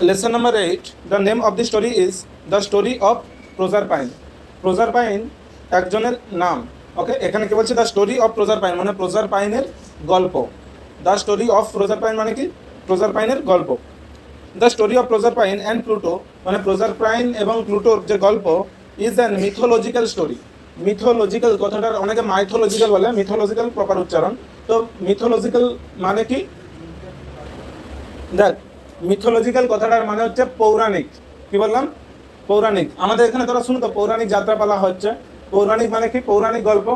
Lesson number 8. The name of the story is The Story of Proserpine. Proserpine একজনের নাম। ওকে, এখানে কি বলছে? দ্য স্টোরি অফ প্রোজারপাইন মানে প্রোজারপাইনের গল্প। দ্য স্টোরি অফ প্রোজারপাইন মানে কি? প্রোজারপাইনের গল্প। The story of Proserpine and Pluto মানে প্রোজারপাইন এবং প্লুটোর যে গল্প is an mythological story. Mythological কথাটার অনেকে মাইথোলজিক্যাল বলে, মিথোলজিক্যাল প্রপার উচ্চারণ। তো মিথোলজিক্যাল মানে কি? দেখ, মিথোলজিক্যাল কথাটার মানে হচ্ছে পৌরাণিক। কি বললাম? পৌরাণিক। আমাদের এখানে তোরা শুনো তো, পৌরাণিক যাত্রাপালা হচ্ছে। পৌরাণিক মানে কি? পৌরাণিক গল্প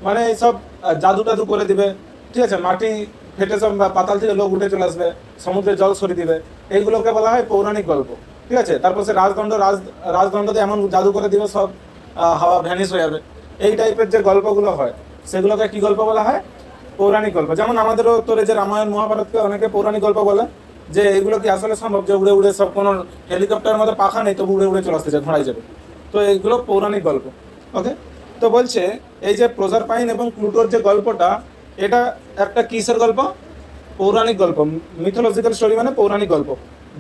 মানে এইসব জাদু টাদু করে দিবে, ঠিক আছে, মাটি ফেটে সব পাতাল থেকে লোক উঠে চলে আসবে, সমুদ্রের জল সরিয়ে দিবে, এইগুলোকে বলা হয় পৌরাণিক গল্প। ঠিক আছে, তারপর সে রাজদণ্ডতে এমন জাদু করে দিবে সব হাওয়া ভ্যানিশ হয়ে যাবে। এই টাইপের যে গল্পগুলো হয় সেগুলোকে কি গল্প বলা হয়? পৌরাণিক গল্প। যেমন আমাদেরও তোর যে রামায়ণ মহাভারতকে অনেকে পৌরাণিক গল্প বলে, যে এগুলো কি আসলে সম্ভব যে উড়ে উড়ে সব, কোনো হেলিকপ্টারের মধ্যে পাখা নেই তবু উড়ে উড়ে চলে আসতেছে, ঘোড়ায় যাবে। তো এইগুলো পৌরাণিক গল্প। ওকে, তো বলছে এই যে প্রোজারপাইন এবং প্লুটোর যে গল্পটা, এটা একটা কিসের গল্প? পৌরাণিক গল্প। মিথোলজিক্যাল স্টোরি মানে পৌরাণিক গল্প।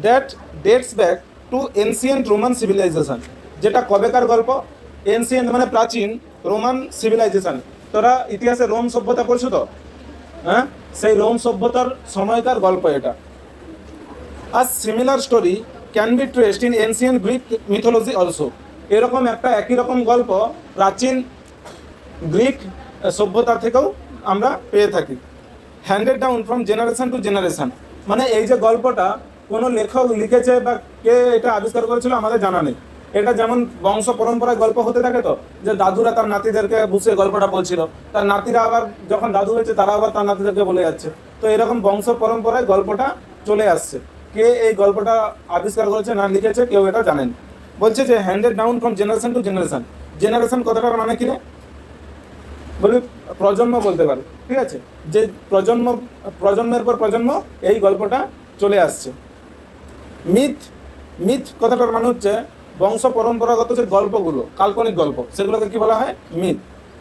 That dates back to ancient Roman civilisation. যেটা কবেকার গল্প? এনসিয়েন্ট মানে প্রাচীন, রোমান সিভিলাইজেশন। তোরা ইতিহাসে রোম সভ্যতা পড়ছো তো? হ্যাঁ, সেই রোম সভ্যতার সময়কার গল্প এটা। A similar story can be traced in ancient Greek mythology also. এরকম একটা একই রকম গল্প প্রাচীন গ্রিক সভ্যতা থেকেও আমরা পেয়ে থাকি। Handed down from generation to generation মানে এই যে গল্পটা কোনো লেখক লিখেছে বা কে এটা আবিষ্কার করেছিল আমাদের জানা নেই। এটা যেমন বংশ পরম্পরায় গল্প হতে থাকে, তো যে দাদুরা তার নাতিদেরকে বুঝে গল্পটা বলছিল, তার নাতিরা আবার যখন দাদু হয়েছে তারা আবার তার নাতিদেরকে বলে যাচ্ছে। তো এরকম বংশ পরম্পরায় গল্পটা চলে আসছে। কে এই গল্পটা আবিষ্কার করেছে না লিখেছে কেউ এটা জানেন। বলছে যে handed down from generation to generation. Generation কথাটার মানে কি রে? বলি প্রজন্ম বলতে পারে। ঠিক আছে, যে প্রজন্মের পর প্রজন্ম এই গল্পটা চলে আসছে। মিথ মিথ কথাটার মানে হচ্ছে বংশ পরম্পরাগত যে গল্পগুলো, কাল্পনিক গল্প, সেগুলোকে কি বলা হয়? Myth.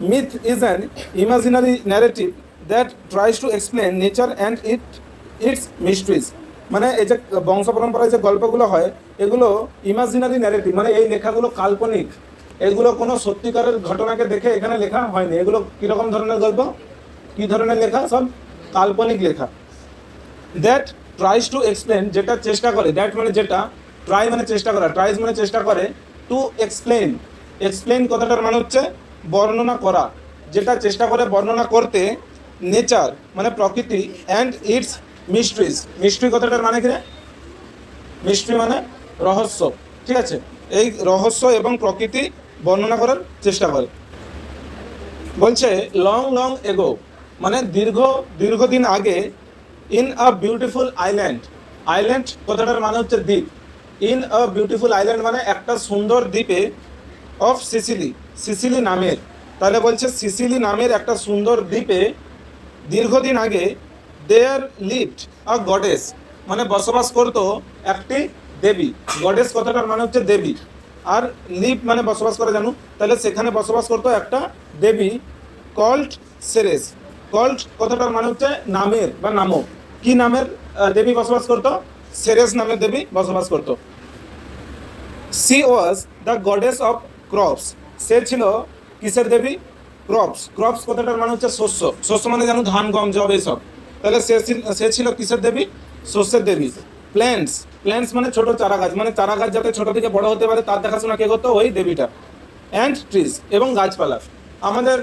Myth is an imaginary narrative that tries to explain nature and it's mysteries. মানে এই যে বংশ পরম্পরায় যে গল্পগুলো হয় এগুলো ইমাজিনারি ন্যারেটিভ, মানে এই লেখাগুলো কাল্পনিক। এগুলো কোনো সত্যিকারের ঘটনাকে দেখে এখানে লেখা হয়নি। এগুলো কীরকম ধরনের গল্প, কী ধরনের লেখা? সব কাল্পনিক লেখা। দ্যাট ট্রাইস টু এক্সপ্লেন, যেটা চেষ্টা করে, দ্যাট মানে যেটা, ট্রাই মানে চেষ্টা করা, ট্রাইস মানে চেষ্টা করে, টু এক্সপ্লেন। এক্সপ্লেন কথাটার মানে হচ্ছে বর্ণনা করা, যেটা চেষ্টা করে বর্ণনা করতে। নেচার মানে প্রকৃতি, অ্যান্ড ইটস মিস্ট্রিজ। মিস্ট্রি কথাটার মানে কি? মিস্ট্রি মানে রহস্য। ঠিক আছে, এই রহস্য এবং প্রকৃতি বর্ণনা করার চেষ্টা করে। বলছে লং লং এগো মানে দীর্ঘদিন আগে। In a beautiful island. Island কথাটার মানে হচ্ছে দ্বীপ। ইন আ বিউটিফুল আইল্যান্ড মানে একটা সুন্দর দ্বীপে। অফ সিসিলি, সিসিলি নামের। তাহলে বলছে সিসিলি নামের একটা সুন্দর দ্বীপে দীর্ঘদিন আগে দেয়ার লিভড আ গডেস মানে বসবাস করতো একটি দেবী। গডেস কথাটার মানে হচ্ছে দেবী, আর লিভ মানে বসবাস করে জানো, তাহলে সেখানে বসবাস করতো একটা দেবী কল্ড সেরেস। কল্ড কথাটার মানে হচ্ছে নামের বা নামক। কি নামের দেবী বসবাস করতো? সেরেস নামের দেবী বসবাস করতো। She was the goddess of crops. সে ছিল কিসের দেবী? ক্রপস। ক্রপস কথাটার মানে হচ্ছে শস্য। শস্য মানে জানো ধান গম জব এইসব। তাহলে সে ছিল কিসের দেবী? শস্যের দেবী। প্ল্যান্টস, প্ল্যান্টস মানে ছোট চারা গাছ, মানে চারা গাছ যাতে ছোট থেকে বড় হতে পারে তার দেখাশোনা কে করতো? ওই দেবীটা। অ্যান্ড ট্রিজ এবং গাছপালা। আমাদের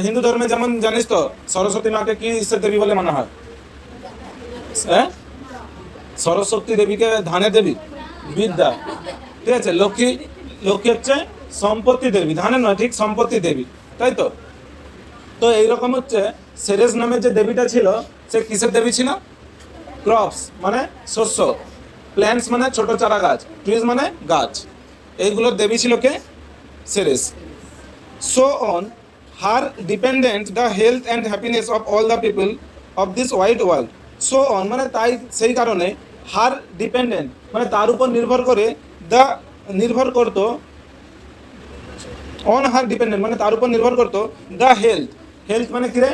হিন্দু ধর্মে যেমন জানিস তো সরস্বতী মাকে কি ঈশ্বর দেবী বলে মানা হয়? হ্যাঁ, সরস্বতী দেবীকে ধানের দেবী, বিদ্যা। ঠিক আছে, লক্ষ্মী হচ্ছে সম্পত্তি দেবী, ধানের নয়, ঠিক সম্পত্তি দেবী, তাই তো। তো এইরকম হচ্ছে সেরেস নামের যে দেবীটা ছিল সে কিসের দেবী ছিল? ক্রপস মানে শস্য, প্ল্যান্টস মানে ছোট চারা গাছ, ট্রিজ মানে গাছ, এইগুলোর দেবী ছিল কে? Ceres. So on her dependent the health and happiness of all the people of this wide world. So on মানে তাই, সেই কারণে, হার ডিপেন্ডেন্ট মানে তার উপর নির্ভর করে, নির্ভর করতো, অন হার ডিপেন্ডেন্ট মানে তার উপর নির্ভর করতো, দ্য হেলথ। হেলথ মানে কি রে?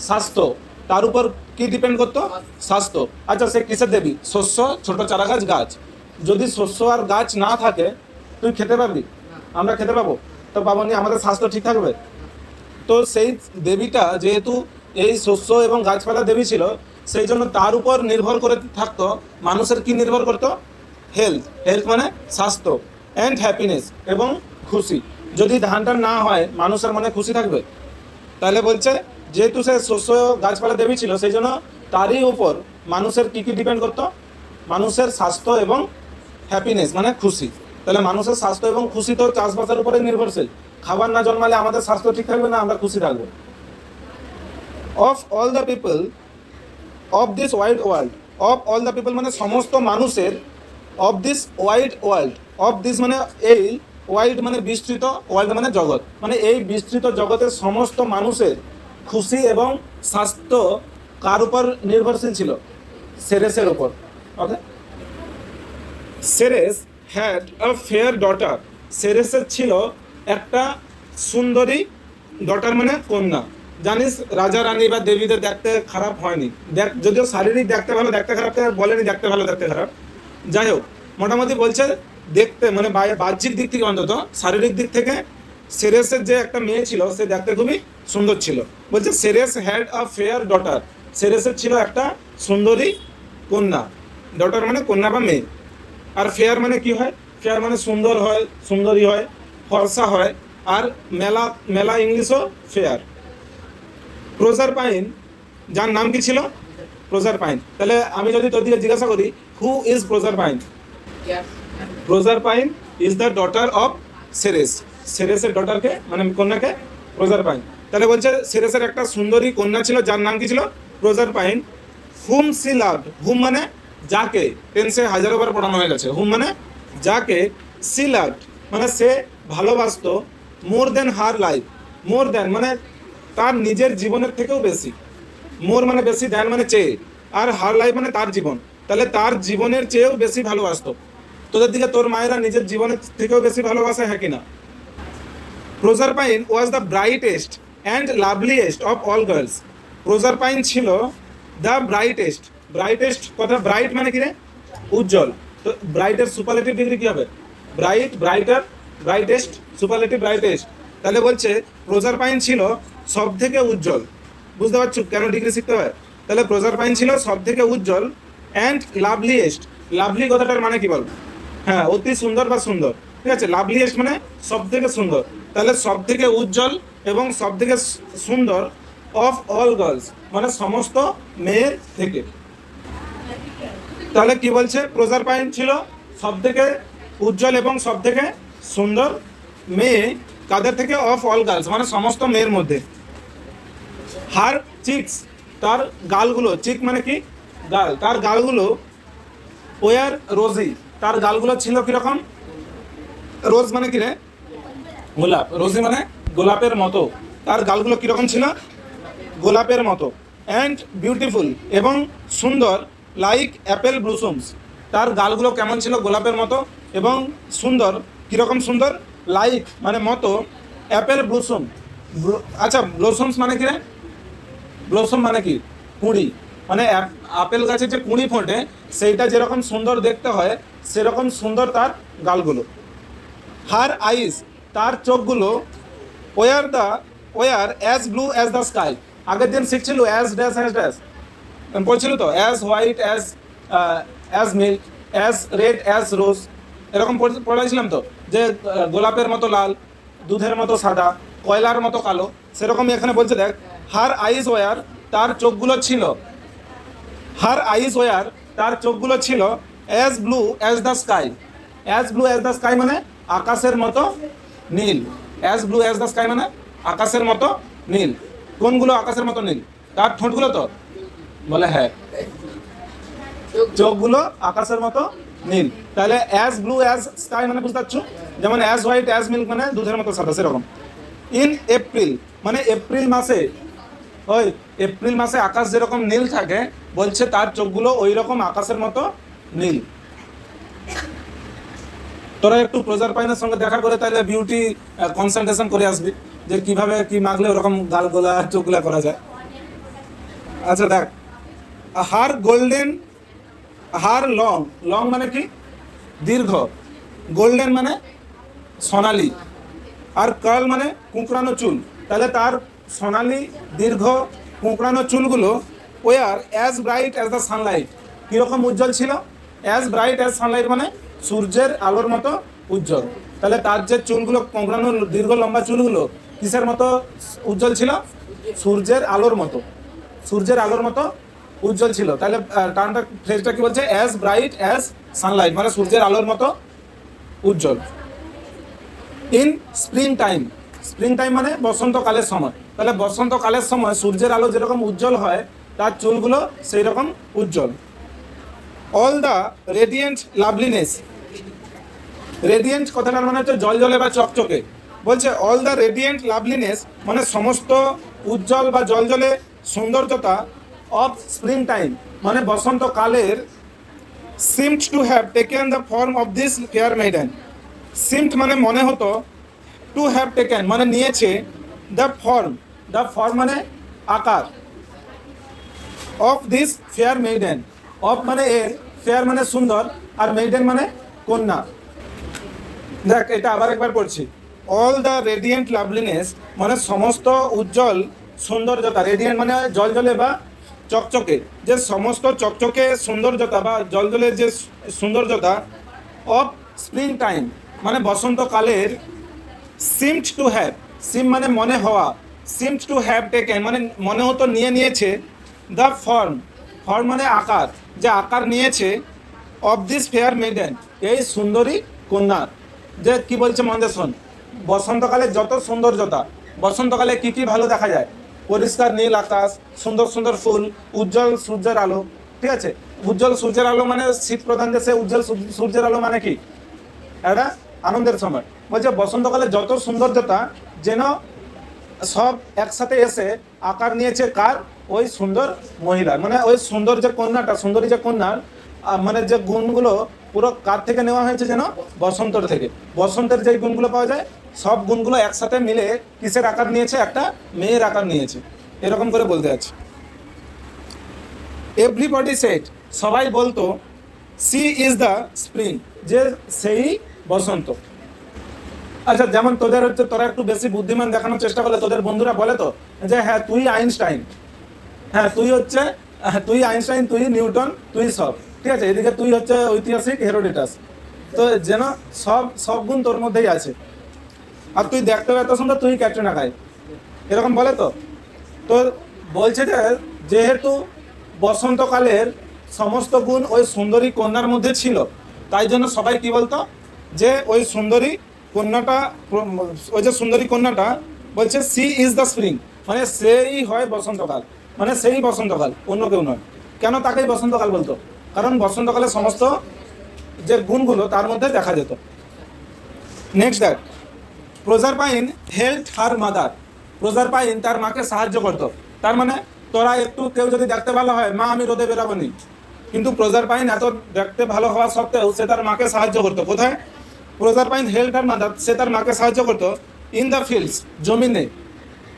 স্বাস্থ্য। তার উপর কি ডিপেন্ড করতো? স্বাস্থ্য। আচ্ছা, সে কিসের দেবী? শস্য, ছোট চারা গাছ, গাছ। যদি শস্য আর গাছ না থাকে তুই খেতে পারবি? আমরা খেতে পাবো? তো পাবো নি, আমাদের স্বাস্থ্য ঠিক থাকবে? তো সেই দেবীটা যেহেতু এই শস্য এবং গাছপালা দেবী ছিল, সেই জন্য তার উপর নির্ভর করে থাকতো মানুষের কি নির্ভর করতো? হেলথ। হেলথ মানে স্বাস্থ্য, অ্যান্ড হ্যাপিনেস এবং খুশি। যদি ধানটা না হয় মানুষের মনে খুশি থাকবে? তাহলে বলছে যেহেতু সে শস্য গাছপালা দেবী ছিল, সেই জন্য তারই উপর মানুষের কি কি ডিপেন্ড করতো? মানুষের স্বাস্থ্য এবং হ্যাপিনেস মানে খুশি। তাহলে মানুষের স্বাস্থ্য এবং খুশি তো চাষবাসের উপরে নির্ভরশীল। খাবার না জন্মালে আমাদের স্বাস্থ্য ঠিক থাকবে না, আমরা খুশি থাকবো। Of all the people of this wide world, of all the people মানে সমস্ত মানুষের, of this wide world, of this মানে এই, ওয়াইড মানে বিস্তৃত, ওয়ার্ল্ড মানে জগৎ, মানে এই বিস্তৃত জগতের সমস্ত মানুষের খুশি এবং স্বাস্থ্য কার উপর নির্ভরশীল ছিল? সেরেসের উপর। Okay. Ceres had a fair daughter, সেরেসের ছিল একটা সুন্দরী ডটার মানে কন্যা। জানিস রাজা রানী বা দেবীদের দেখতে খারাপ হয়নি, দেখ যদিও শারীরিক দেখতে ভালো দেখতে খারাপ বলেনি, দেখতে ভালো দেখতে খারাপ, যাই হোক মোটামুটি বলছে দেখতে মানে বাহ্যিক দিক থেকে অন্তত, শারীরিক দিক থেকে সেরেসের যে একটা মেয়ে ছিল সে দেখতে খুবই সুন্দর ছিল। বলছে Ceres had a fair daughter, সেরেসের ছিল একটা সুন্দরী কন্যা। ডটার মানে কন্যা বা মেয়ে। আর ফেয়ার মানে কি হয়? ফেয়ার মানে সুন্দর হয়, সুন্দরী হয়, ফর্সা হয়। আর মেলা, মেলা ইংলিশও ফেয়ার। প্রোজারপাইন, যার নাম কি ছিল? প্রোজারপাইন। তাহলে আমি যদি তোদিকে জিজ্ঞাসা করি who is Proserpine? Proserpine is the daughter of Ceres, সেরেসের ডটারকে মানে কন্যাকে প্রোজারপাইন। তাহলে বলছে সেরেসের একটা সুন্দরী কন্যা ছিল যার নাম কি ছিল? প্রোজারপাইন। হুম সি লাভড, হুম মানে যাকে, টেন্সে হাজারো বার পড়ানো হয়ে গেছে। হুম মানে যাকে, সি লাভড মানে সে ভালোবাসতো, মোর দেন হার লাইফ, মোর দেন মানে তার নিজের জীবনের থেকেও বেশি, মোর মানে বেশি, দেন মানে চেয়ে, আর হার লাইফ মানে তার জীবন। তাহলে তার জীবনের চেয়েও বেশি ভালোবাসতো। তোদের দিকে তোর মায়েরা নিজের জীবনের থেকেও বেশি ভালোবাসে, হ্যাঁ কিনা? Proserpine was the brightest and loveliest of all girls, Proserpine ছিল দ্য ব্রাইটেস্ট। ব্রাইটেস্ট কথা, ব্রাইট মানে কি রে? উজ্জ্বল। তো ব্রাইটের সুপারলেটিভ ডিগ্রি কি হবে? Bright, brighter, brightest, superlative brightest. তাহলে বলছে প্রোজারপাইন ছিল সব থেকে উজ্জ্বল। বুঝতে পারছো কেন ডিগ্রি শিখতে হয়? তাহলে প্রোজারপাইন ছিল সব থেকে উজ্জ্বল, অ্যান্ড লাভলিয়েস্ট, লাভলি কথাটার মানে কি বল? হ্যাঁ, অতি সুন্দর বা সুন্দর, ঠিক আছে। লাভলিয়েস্ট মানে সব থেকে সুন্দর, তাহলে সব থেকে উজ্জ্বল এবং সব থেকে সুন্দর, অফ অল গার্লস মানে সমস্ত মেয়ের থেকে। তাহলে কি বলছে? প্রোজারপাইন ছিল সব থেকে উজ্জ্বল এবং সব থেকে সুন্দর মেয়ে, কাদের থেকে? অফ অল গার্লস মানে সমস্ত মেয়ের মধ্যে। হার চিকস, তার গালগুলো, চিক মানে কি? গাল, তার গালগুলো, ওয়ার রোজি, তার গালগুলো ছিল কিরকম? রোজ মানে কি রে? গোলাপ। রোজি মানে গোলাপের মতো। তার গালগুলো কিরকম ছিল? গোলাপের মতো। অ্যান্ড বিউটিফুল এবং সুন্দর, লাইক অ্যাপেল ব্লুসমস, তার গালগুলো কেমন ছিল? গোলাপের মতো এবং সুন্দর। কিরকম সুন্দর? লাইক মানে মতো, অ্যাপেল ব্লুসম। আচ্ছা, ব্লুসমস মানে কি রে? ব্লসম মানে কি? কুঁড়ি। মানে আপেল গাছে যে কুঁড়ি ফোটে সেইটা যেরকম সুন্দর দেখতে হয় সেরকম সুন্দর তার গালগুলো। হার আইস, তার চোখগুলো, were as blue as the sky. আগের দিন শিখছিল অ্যাজ ড্যাশ অ্যাজ ড্যাশ, পড়ছিল তো, as white as milk, as red as rose, এরকম পড়াইছিলাম তো, যে গোলাপের মতো লাল, দুধের মতো সাদা, কয়লার মতো কালো। সেরকমই এখানে বলছে দেখ, হার আইস ওয়ার, তার চোখগুলো ছিল, হার আইস ওয়ার তার চোখগুলো ছিল, as blue as the sky, as blue as the sky মানে আকাশের মতো নীল। As blue as the sky মানে আকাশের মতো নীল। কোনগুলো আকাশের মতো নীল? তার ঠোঁটগুলো তো বলে, হ্যাঁ, চোখগুলো আকাশের মতো নীল। তাহলে অ্যাজ ব্লু অ্যাজ স্কাই মানে বুঝতে পারছো, যেমন অ্যাজ হোয়াইট অ্যাজ মিল্ক মানে দুধের মতো সাদা, সেরকম। ইন এপ্রিল মানে এপ্রিল মাসে, ওই এপ্রিল মাসে আকাশ যেরকম নীল থাকে, বলছে তার চোখগুলো ওই রকম আকাশের মতো নীল। তোরা একটু প্রোজারপাইনের সঙ্গে দেখা করে তাহলে বিউটি কনসেন্ট্রেশন করে আসবি, যে কিভাবে কি মাগলে ওরকম গালগোলা চোখগুলা করা যায়। আচ্ছা দেখ, হার গোল্ডেন, হার লং, লং মানে কি? দীর্ঘ, গোল্ডেন মানে সোনালি, আর কার্ল মানে কুঁকড়ানো চুল। তাহলে তার সোনালি দীর্ঘ কুঁকড়ানো চুলগুলো were as bright as the sunlight. কীরকম উজ্জ্বল ছিল? অ্যাজ ব্রাইট অ্যাজ সানলাইট মানে সূর্যের আলোর মতো উজ্জ্বল। তাহলে তার যে চুলগুলো কোঁকড়ানো দীর্ঘ লম্বা চুলগুলো কিসের মতো উজ্জ্বল ছিল? সূর্যের আলোর মতো, সূর্যের আলোর মতো উজ্জ্বল ছিল। তাহলে টার্মটা ফ্রেজটা কি বলছে? অ্যাজ ব্রাইট অ্যাজ সানলাইট মানে সূর্যের আলোর মতো উজ্জ্বল। In spring time, spring time মানে বসন্তকালের সময়। তাহলে বসন্তকালের সময় সূর্যের আলো যেরকম উজ্জ্বল হয় তার চুলগুলো সেই রকম উজ্জ্বল। All the radiant loveliness, radiant কথাটার মানে হচ্ছে জলজলে বা চকচকে। বলছে অল দ্য রেডিয়েন্ট লাভলিনেস মানে সমস্ত উজ্জ্বল বা জলজলে সৌন্দর্যতা অফ স্প্রিং টাইম মানে বসন্তকালের seemed to have taken the form of this fair maiden. seemed মানে মনে হতো, to have taken মানে নিয়েছে, the form মানে আকার, of this fair maiden, of মানে এর, fair মানে সুন্দর, আর maiden মানে কন্যা। দেখ এটা আবার একবার পড়ছি। অল দ্য রেডিয়েন্ট লাভলিনেস মানে সমস্ত উজ্জ্বল সৌন্দর্যতা, রেডিয়েন্ট মানে জলজলে বা চকচকে, যে সমস্ত চকচকে সৌন্দর্যতা বা জলজলে যে সৌন্দর্যতা অফ স্প্রিং টাইম মানে বসন্তকালের সিমড টু হ্যাভ, সিম মানে মনে হওয়া, সিমড টু হ্যাভ টেকেন মানে মনে হতো নিয়েছে, দ্য ফর্ম মানে আকার, যে আকার নিয়েছে অফ দিস ফেয়ার মেডেন এই সুন্দরী কন্যার। যে কি বলছে মনে শোন, বসন্তকালে যত সৌন্দর্যতা, বসন্তকালে কি কি ভালো দেখা যায়? পরিষ্কার নীল আকাশ, সুন্দর সুন্দর ফুল, উজ্জ্বল সূর্যের আলো। ঠিক আছে, উজ্জ্বল সূর্যের আলো মানে শীত প্রধান দেশে উজ্জ্বল সূর্যের আলো মানে কি? একটা আনন্দের সময়। বলছে বসন্তকালে যত সৌন্দর্যতা যেন সব একসাথে এসে আকার নিয়েছে কার? ওই সুন্দর মহিলার, মানে ওই সুন্দর যে কন্যাটা, সুন্দরী যে কন্যার মানে যে গুণগুলো পুরো কার থেকে নেওয়া হয়েছে? যেন বসন্তর থেকে। বসন্তের যে গুণগুলো পাওয়া যায় সব গুণগুলো একসাথে মিলে কিসের আকার নিয়েছে? একটা মেয়ের আকার নিয়েছে। এরকম করে বলতে আছে। এভরিবডি সেড সবাই বলতো, সি ইজ দ্য স্প্রিং যে সেই বসন্ত। আচ্ছা যেমন তোদের হচ্ছে, তোরা একটু বেশি বুদ্ধিমান দেখানোর চেষ্টা করলে তোদের বন্ধুরা বলে তো যে হ্যাঁ তুই আইনস্টাইন, হ্যাঁ তুই হচ্ছে, তুই আইনস্টাইন, তুই নিউটন, তুই সব। ঠিক আছে, এদিকে তুই হচ্ছে ঐতিহাসিক হেরোডোটাস। তো যেন সব গুণ তোর মধ্যেই আছে। আর তুই দেখতে এত সুন্দর, তুই ক্যাটরিনা কাইফ, এরকম বলে তো। তো বলছে যে যেহেতু বসন্তকালের সমস্ত গুণ ওই সুন্দরী কন্যার মধ্যে ছিল, তাই জন্য সবাই কি বলতো? যে ওই সুন্দরী কন্যাটা, ওই যে সুন্দরী কন্যাটা বলছে সি ইজ দ্য স্প্রিং মানে সেই হয় বসন্তকাল, মানে সেই বসন্তকাল, অন্য কেউ নয়। কেন তাকেই বসন্তকাল বলতো? কারণ বসন্তকালে সমস্ত যে গুণগুলো তার মধ্যে দেখা যেত। Next that Proserpine help her mother, Proserpine তার মাকে সাহায্য করতো। তার মানে তোরা একটু কেউ যদি দেখতে ভালো হয়, মা আমি রোদে বেরাবো নি, কিন্তু প্রজারপাইন এত দেখতে ভালো হওয়া সত্ত্বেও সে তার মাকে সাহায্য করতো। কোথায়? প্রজারপাইন হেল্প হার মাদার, সে তার মাকে সাহায্য করতো ইন দ্য ফিল্ডস জমিনে।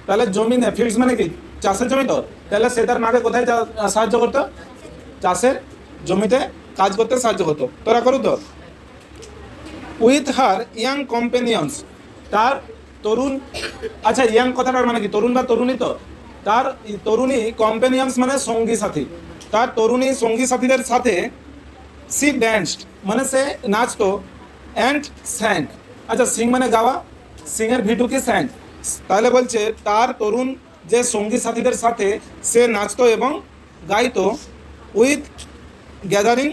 তাহলে জমিনে, ফিল্ডস মানে কি? চাষের জমি তো। তাহলে সে তার মাকে কোথায় সাহায্য করতো? চাষের জমিতে কাজ করতে সাহায্য করতো। তোরা করু তো? উইথ হার ইয়াং কম্পেনিয়ন্স, তার তরুণ, আচ্ছা ইয়াং কথাটার মানে কি? তরুণ বা তরুণী তো। তার তরুণী কম্পেনিয়ন্স মানে সঙ্গী সাথী, তার তরুণী সঙ্গী সাথীদের সাথে সি ড্যান্সড মানে সে নাচতো, অ্যান্ড স্যাং, আচ্ছা সিং মানে গাওয়া, সিংয়ের ভিটু কি স্যাং। তাহলে বলছে তার তরুণ যে সঙ্গী সাথীদের সাথে সে নাচতো এবং গাইতো with gathering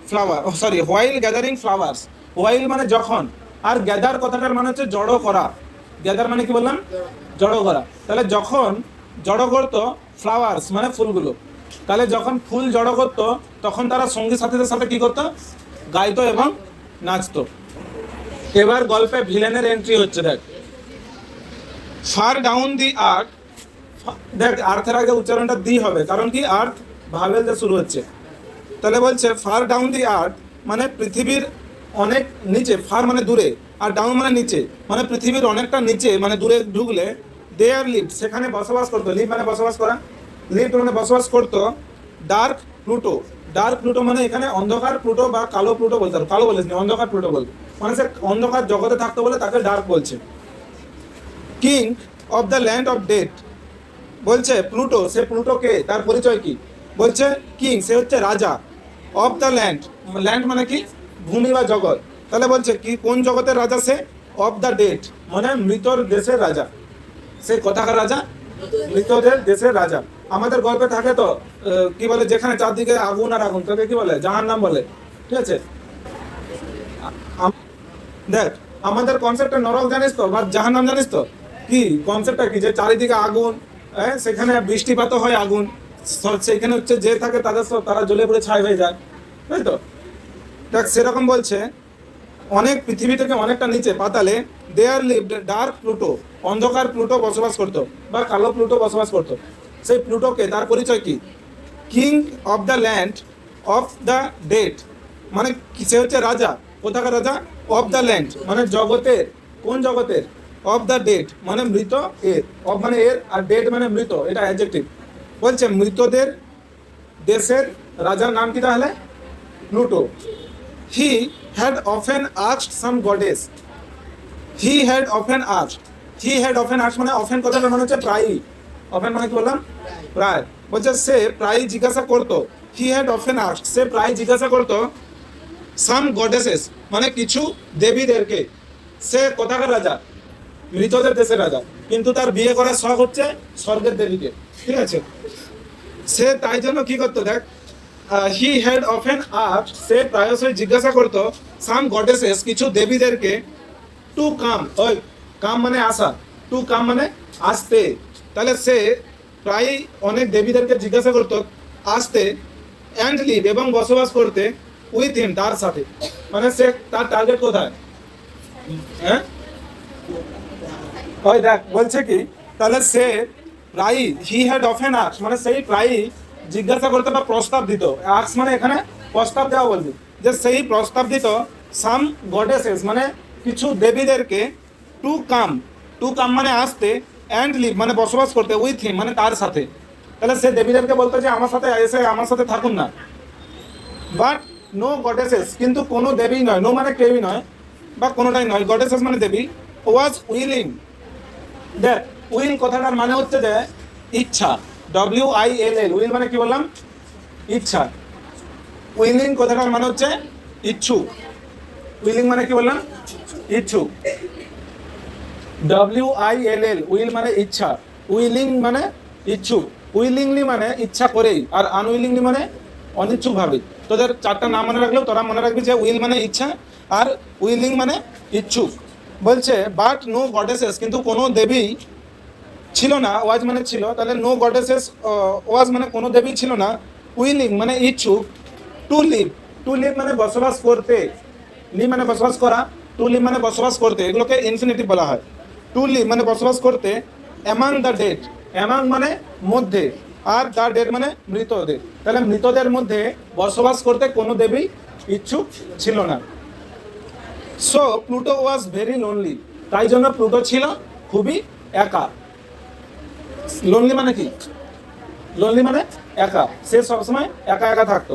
flower, sorry while gathering flowers. While মানে যখন, আর গ্যাদার কথাটার মানে হচ্ছে জড়ো করা। গ্যাদার মানে কি বললাম? জড়ো করা। তাহলে যখন জড়ো করতো ফ্লাওয়ার্স মানে ফুলগুলো, তাহলে যখন ফুল জড়ো করতো তখন তারা সঙ্গী সাথীদের সাথে কি করতো? গাইতো এবং নাচতো। এবার গল্পে ভিলেনের এন্ট্রি হচ্ছে। দেখ ফার ডাউন দি আর্থ, দেখ আর্থের আগে উচ্চারণটা দি হবে, কারণ কি আর্থ ভাবেল দিয়ে শুরু হচ্ছে। তাহলে বলছে ফার ডাউন দি আর্থ মানে পৃথিবীর অনেক নিচে, ফার মানে দূরে, আর ডাউন মানে নিচে, মানে পৃথিবীর অনেকটা নিচে মানে দূরে ঢুকলে, দে আর লিভ সেখানে বসবাস করতো, লিভ মানে বসবাস করা, লিভ মানে বসবাস করতো ডার্ক প্লুটো। ডার্ক প্লুটো মানে এখানে অন্ধকার প্লুটো বা কালো প্লুটো বলতে পারো, কালো বলিস অন্ধকার প্লুটো বলবে, মানে সে অন্ধকার জগতে থাকতো বলে তাকে ডার্ক বলছে। King of the land of death, বলছে প্লুটো, সে প্লুটো কে, তার পরিচয় কি, বলছে কিং সে হচ্ছে রাজা, অফ দ্য ল্যান্ড, ল্যান্ড মানে কি ভূমি বা জগৎ, তাহলে বলছে কি কোন জগতের রাজা সে, অফ দ্য ডেড মানে মৃতর দেশের রাজা, সে কোথাকার রাজা, মৃতদের দেশের রাজা। আমাদের গল্পে থাকে তো কি বলে, যেখানে চারদিকে আগুন আর আগুন, তাকে কি বলে, জাহান্নাম বলে, ঠিক আছে। দেখ আমাদের কনসেপ্টটা নরক জানিস তো বা জাহান্নাম জানিস তো, কি কনসেপ্টটা কি, যে চারিদিকে আগুন, সেখানে বৃষ্টিপাত হয় আগুন, সেখানে হচ্ছে যে থাকে তাদের সব তারা জ্বলে পড়ে ছাই হয়ে যায়, তাই তো। দেখ সেরকম বলছে অনেক পৃথিবী থেকে অনেকটা নিচে পাতালে দেয়ার লিভড ডার্ক প্লুটো, অন্ধকার প্লুটো বসবাস করতো বা কালো প্লুটো বসবাস করতো। সেই প্লুটোকে, তার পরিচয় কি, king of the land of the dead, মানে সে হচ্ছে রাজা, কোথাকার রাজা, অফ দ্য ল্যান্ড মানে জগতের, কোন জগতের, অফ দ্য ডেড মানে মৃত এর, অফ মানে এর আর ডেড মানে মৃত, এটা অ্যাডজেক্টিভ। বলছে মৃতদের দেশের রাজার নাম কি তাহলে, Pluto. He had often asked some goddess, he had often asked, he had often asked মানে অফেন কথাটা মানে হচ্ছে প্রায়ই, অফেন মানে কি বললাম, প্রায়, বলছে সে প্রায়ই জিজ্ঞাসা করতো, হি হ্যাড অফেন আস্কড সে প্রায় জিজ্ঞাসা করতো, সাম গডেসেস মানে কিছু দেবীদেরকে, সে কোথাকার রাজা, মৃতদের দেশের রাজা, কিন্তু তার বিয়ে করার শখ হচ্ছে স্বর্গের দেবীকে, ঠিক আছে। সে তাই জন্য কি করতো, দেখ হি হ্যাড অফেন আস্কড সে প্রায়শই জিজ্ঞাসা করতো, সাম গডেসেস কিছু দেবীদেরকে, টু কাম, ওই কাম মানে আসা, টু কাম মানে আসতে, তাহলে সে প্রায় অনেক দেবীদেরকে জিজ্ঞাসা করতো আসতে, অ্যান্ড লিভ এবং বসবাস করতে, উইথ হিম তার সাথে, মানে সে তার টার্গেট কোথায়, হ্যাঁ ওই দেখ বলছে কি, তাহলে সে প্রায়ই, হি হ্যাড অফেন আস্কড মানে সেই প্রায়ই জিজ্ঞাসা করতে বা প্রস্তাব দিত, আস্ক মানে এখানে প্রস্তাব দেওয়া বলবি, যে সেই প্রস্তাব দিত সাম গডেসেস মানে কিছু দেবীদেরকে, টু কাম, টু কাম মানে আসতে, অ্যান্ড লিভ মানে বসবাস করতে, উইথ হিম মানে তার সাথে, তাহলে সে দেবীদেরকে বলতো যে আমার সাথে এসে আমার সাথে থাকুন না। বাট নো গডেসেস কিন্তু কোনো দেবী নয়, নো মানে কেউই নয় বা কোনোটাই নয়, গডেসেস মানে দেবী, ওয়াজ উইলিং, দেখ উইল কথাটার মানে হচ্ছে যে ইচ্ছা, WILL, উইল মানে কি বললাম, ইচ্ছা, উইলিং কথাটার মানে হচ্ছে ইচ্ছুক, উইলিং মানে কি বললাম, ইচ্ছুক, WILL উইল মানে ইচ্ছা, উইলিং মানে ইচ্ছুক, উইলিংলি মানে ইচ্ছা করেই, আর আনউইলিংলি মানে অনিচ্ছুক ভাবে। তোদের চারটা নাম মনে রাখলেও তোরা মনে রাখবি যে উইল মানে ইচ্ছা আর উইলিং মানে ইচ্ছুক। বলছে বাট নো গডেসেস কিন্তু কোনো দেবী ছিল না, ওয়াজ মানে ছিল, তাহলে নো গডেসেস ওয়াজ মানে কোনো দেবী ছিল না, উইলিং মানে ইচ্ছুক, টু লিভ, টু লিভ মানে বসবাস করতে, লি মানে বসবাস করা, টু লিভ মানে বসবাস করতে, এগুলোকে ইনফিনিটিভ বলা হয়। টু লিভ মানে বসবাস করতে, অ্যামাং দ্য ডেড, অ্যামাং মানে মধ্যে, আর দ্য ডেড মানে মৃতদের, তাহলে মৃতদের মধ্যে বসবাস করতে কোনো দেবী ইচ্ছুক ছিল না। So Pluto was very lonely, তাই জন্য প্লুটো ছিল খুবই একা। লোনলি মানে কি, লোনলি মানে একা, সে সবসময় একা একা থাকতো।